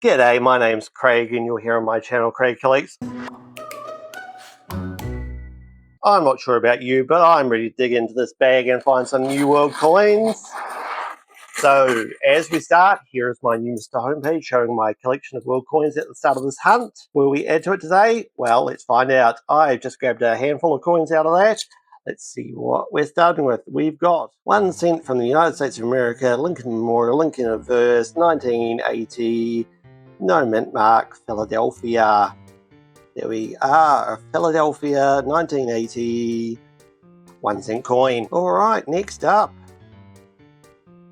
G'day, my name's Craig and you're here on my channel, Craig Collects. I'm not sure about you, but I'm ready to dig into this bag and find some New World coins. So as we start, here is my Numismatics homepage showing my collection of world coins at the start of this hunt. Will we add to it today? Well, let's find out. I've just grabbed a handful of coins out of that. Let's see what we're starting with. We've got 1 cent from the United States of America, Lincoln Memorial, Lincoln Averse, 1980, no mint mark, Philadelphia. There we are, Philadelphia, 1980, 1 cent coin. Alright, next up.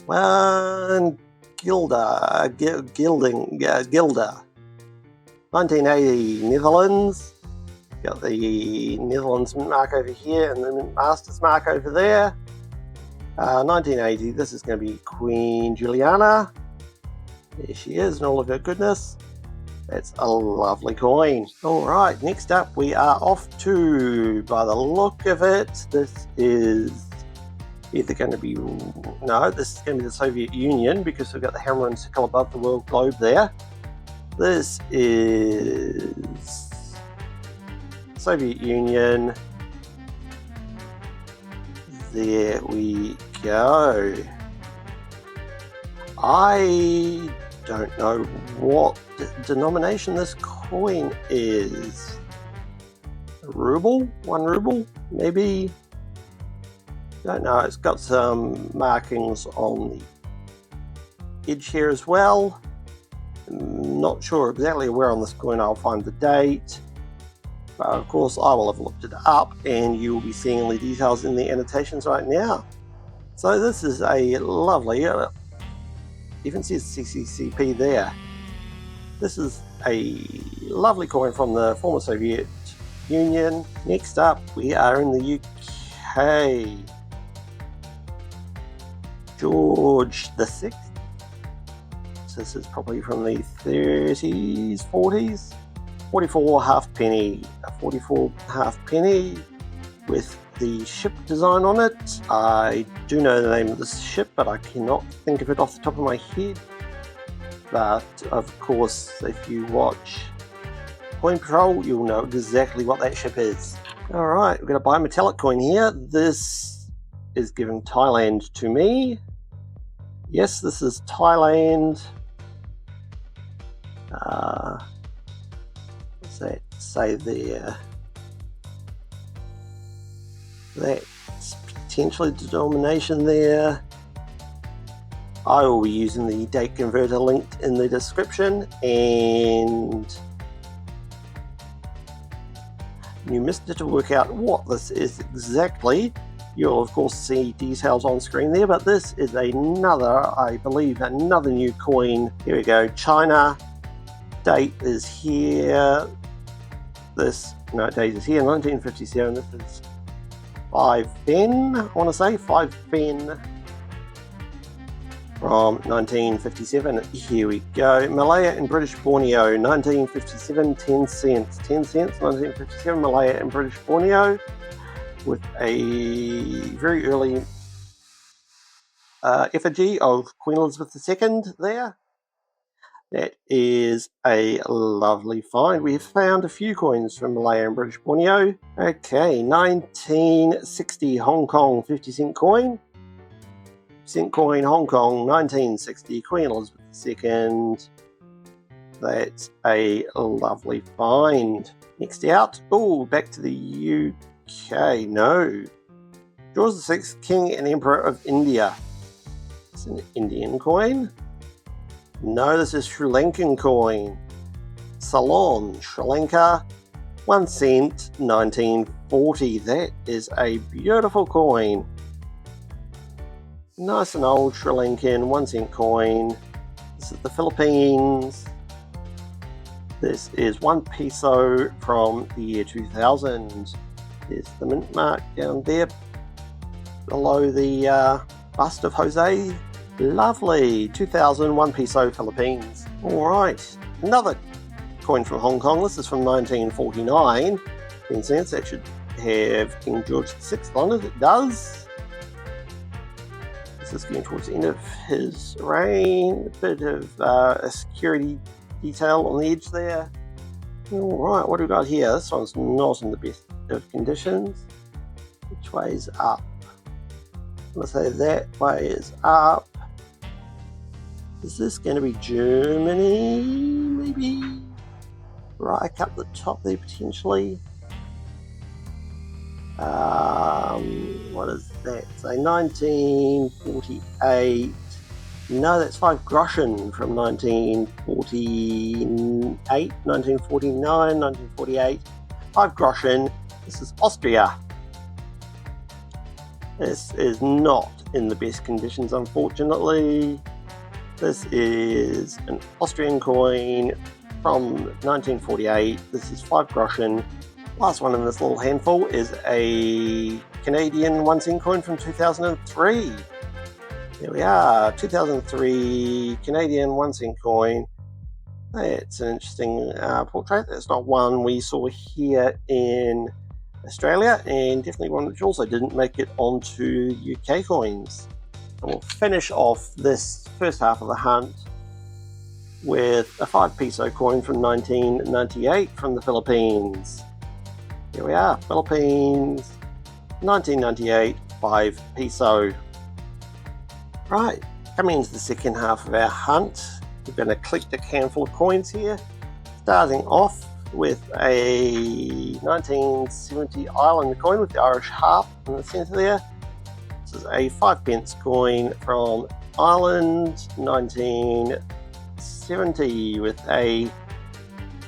1 Gilda, 1980, Netherlands. Got the Netherlands mint mark over here and the mint masters mark over there. 1980, this is going to be Queen Juliana. There she is in all of her goodness. That's a lovely coin. Alright, next up we are off to, by the look of it, this is either going to be, no, this is going to be the Soviet Union because we've got the hammer and sickle above the world globe there. This is Soviet Union. There we go. I don't know what denomination this coin is. A ruble? 1 ruble? Maybe? Don't know. It's got some markings on the edge here as well. I'm not sure exactly where on this coin I'll find the date. But of course I will have looked it up and you will be seeing all the details in the annotations right now. So this is a lovely, you can see CCCP there. This is a lovely coin from the former Soviet Union. Next up we are in the UK. George VI. So this is probably from the 30s, 40s. 44 halfpenny, a 44 halfpenny with the ship design on it. I do know the name of this ship, but I cannot think of it off the top of my head. But of course, if you watch Coin Patrol, you'll know exactly what that ship is. Alright, we've got a Bimetallic coin here. This is giving Thailand to me. Yes, this is Thailand. What's that say there? That's potentially the denomination there. I will be using the date converter linked in the description, and Numismatics to work out what this is exactly. You'll of course see details on screen there, but this is another, I believe, another new coin. Here we go, China. Date is here. Date is here, 1957. This is 5 fen, I want to say, 5 fen from 1957. Here we go. Malaya and British Borneo, 1957, 10 cents. 10 cents, 1957, Malaya and British Borneo, with a very early effigy of Queen Elizabeth II there. That is a lovely find. We have found a few coins from Malaya and British Borneo. Okay, 1960 Hong Kong 50 cent coin. Cent coin, Hong Kong, 1960, Queen Elizabeth II. That's a lovely find. Next out, back to the UK. No, George VI, King and Emperor of India. It's an Indian coin. No, this is Sri Lankan coin. Ceylon, Sri Lanka, 1 cent, 1940. That is a beautiful coin. Nice and old Sri Lankan 1 cent coin. This is the Philippines. This is 1 peso from the year 2000. There's the mint mark down there below the bust of Jose. Lovely. 2000, 1 peso, Philippines. Alright, another coin from Hong Kong. This is from 1949. 10 cents. That should have King George VI on it. It does. This is getting towards the end of his reign. A bit of a security detail on the edge there. Alright, what do we got here? This one's not in the best of conditions. Which way is up? I'm going to say that way is up. Is this going to be Germany? Maybe? Right up the top there potentially. What is that? Say 1948. No, that's 5 Groschen from 1948, 1949, 1948. 5 Groschen. This is Austria. This is not in the best conditions, unfortunately. This is an Austrian coin from 1948. This is 5 Groschen. Last one in this little handful is a Canadian 1 cent coin from 2003. There we are, 2003 Canadian 1 cent coin. That's an interesting portrait. That's not one we saw here in Australia, and definitely one which also didn't make it onto UK coins. And we'll finish off this first half of the hunt with a 5 peso coin from 1998 from the Philippines. Here we are, Philippines, 1998, 5 peso. Right, coming into the second half of our hunt, we're going to collect a handful of coins here, starting off with a 1970 Ireland coin with the Irish harp in the centre there. This is a 5 pence coin from Ireland, 1970, with a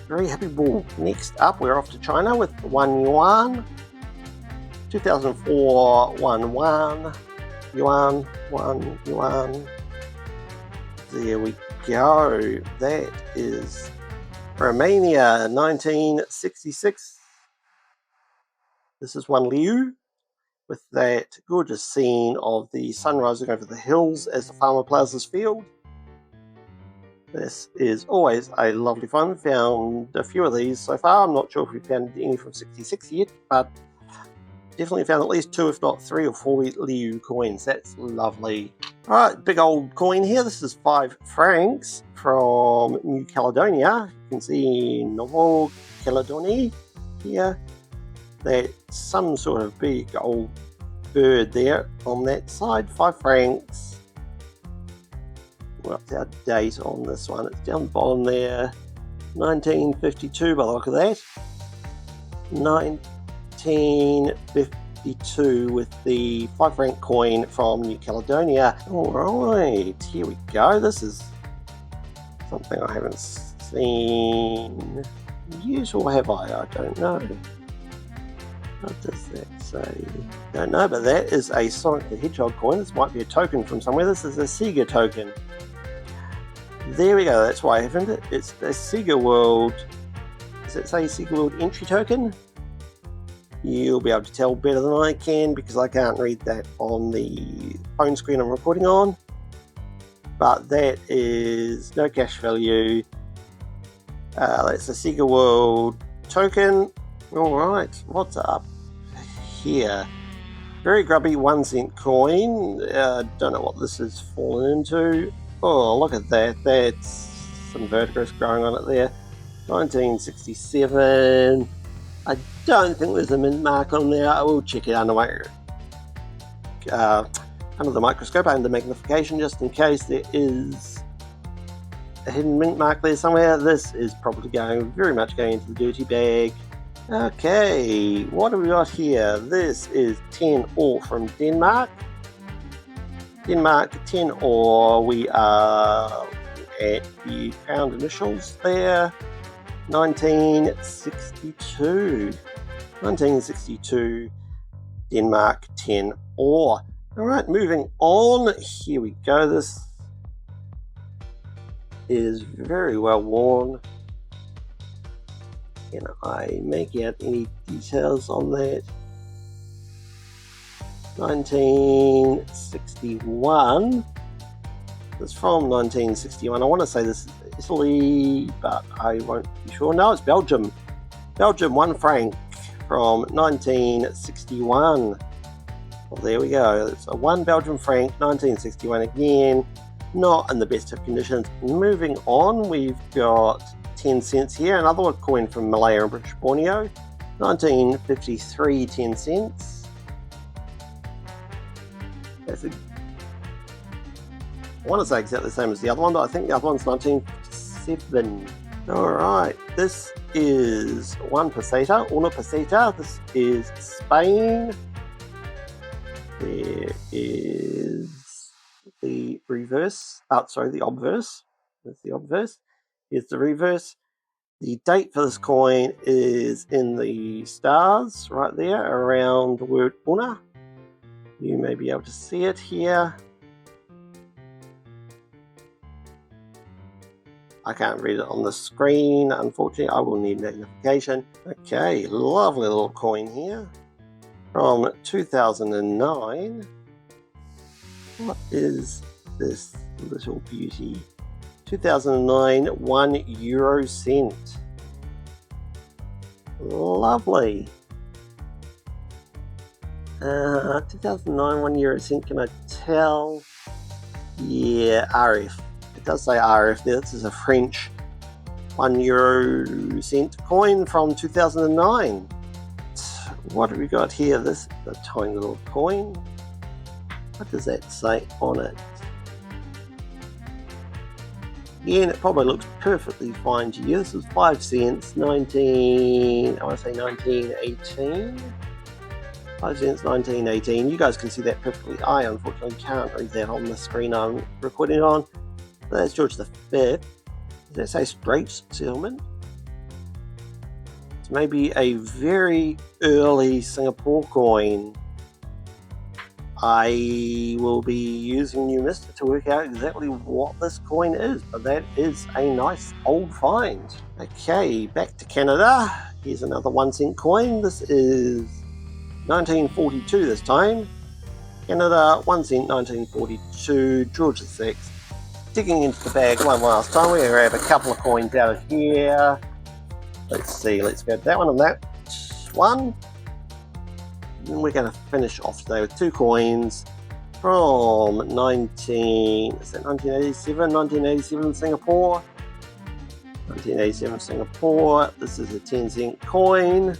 very happy bull. Next up, we're off to China with 1 yuan, 2004 1 yuan, 1 yuan. There we go. That is Romania, 1966. This is 1 liu, with that gorgeous scene of the sun rising over the hills as the farmer ploughs his field. This is always a lovely fun. Found a few of these so far. I'm not sure if we found any from 66 yet, but definitely found at least 2, if not 3 or 4 liu coins. That's lovely. Alright, big old coin here. This is 5 francs from New Caledonia. You can see Novo Caledonia here. That's some sort of big old bird there on that side. 5 francs. What's our date on this one? It's down the bottom there. 1952 by the look of that. 1952 with the 5 franc coin from New Caledonia. Alright, here we go. This is something I haven't seen yet, or have I? I don't know. What does that say? Don't know, but that is a Sonic the Hedgehog coin. This might be a token from somewhere. This is a Sega token. There we go, that's why I haven't it. It's a Sega World. Does it say Sega World entry token? You'll be able to tell better than I can because I can't read that on the phone screen I'm recording on. But that is no cash value. That's a Sega World token. Alright, what's up here? Very grubby 1 cent coin. Don't know what this has fallen into. Oh, look at that. That's some verdigris growing on it there. 1967. I don't think there's a mint mark on there. I will check it under the microscope, under magnification, just in case there is a hidden mint mark there somewhere. This is probably very much going into the dirty bag. Okay, what have we got here? This is 10 ore from Denmark. Denmark 10 ore. We are at the crowned initials there. 1962. 1962. Denmark 10 ore. Alright, moving on. Here we go. This is very well worn. Can I make out any details on that? 1961. It's from 1961. I want to say this is Italy, but I won't be sure. No, it's Belgium. Belgium 1 franc from 1961. Well, there we go. It's a 1 Belgian franc, 1961 again. not in the best of conditions. Moving on, we've got 10 cents here, another coin from Malaya and British Borneo, 1953 10 cents. That's I want to say exactly the same as the other one, but I think the other one's 1957. Alright, this is one peseta, una peseta. This is Spain. There is the reverse, the obverse. There's the obverse. Here's the reverse. The date for this coin is in the stars right there around the word una. You may be able to see it here. I can't read it on the screen, unfortunately. I will need magnification. Okay, lovely little coin here from 2009. What is this little beauty? 2009 €1 cent. Lovely. 2009 €1 cent, can I tell? Yeah, RF. It does say RF there. This is a French €1 cent coin from 2009. What have we got here? This is a tiny little coin. What does that say on it? Again, it probably looks perfectly fine to you. This is 5 cents, 1918. 5 cents, 1918. You guys can see that perfectly. I unfortunately can't read that on the screen I'm recording on. That's George V. Does that say straight settlement? It's maybe a very early Singapore coin. I will be using Numismatics to work out exactly what this coin is, but that is a nice old find. Okay, back to Canada. Here's another 1 cent coin. This is 1942 this time. Canada, 1 cent, 1942, George VI. Digging into the bag one last time. We're going to grab a couple of coins out of here. Let's see, let's grab that one and that one. And we're going to finish off today with 2 coins from 1987 Singapore. 1987 Singapore. This is a 10 cent coin.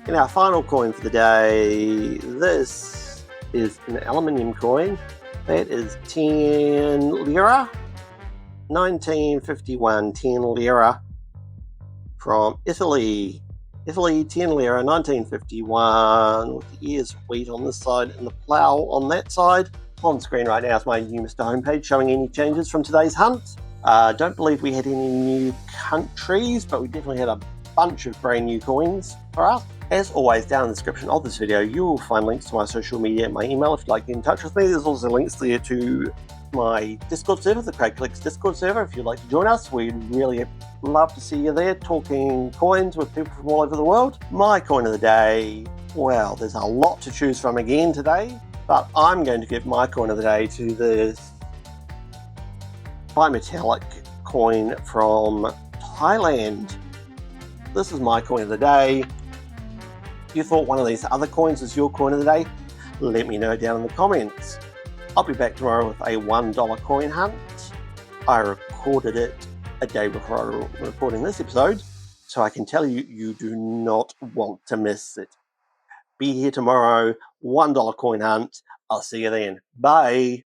And our final coin for the day, this is an aluminium coin. That is 10 lira. 1951 10 lira from Italy. Italy, 10 lira, 1951, with the ears of wheat on this side and the plough on that side. On screen right now is my Numismatics homepage showing any changes from today's hunt. Don't believe we had any new countries, but we definitely had a bunch of brand new coins for us. As always, down in the description of this video, you will find links to my social media and my email if you'd like to get in touch with me. There's also links there to my Discord server, the Craig Collects Discord server. If you'd like to join us, we'd really love to see you there talking coins with people from all over the world. My coin of the day, well, there's a lot to choose from again today, but I'm going to give my coin of the day to this Bimetallic coin from Thailand. This is my coin of the day. If you thought one of these other coins was your coin of the day, let me know down in the comments. I'll be back tomorrow with a $1 coin hunt. I recorded it a day before I'm recording this episode, so I can tell you, you do not want to miss it. Be here tomorrow, $1 coin hunt. I'll see you then. Bye.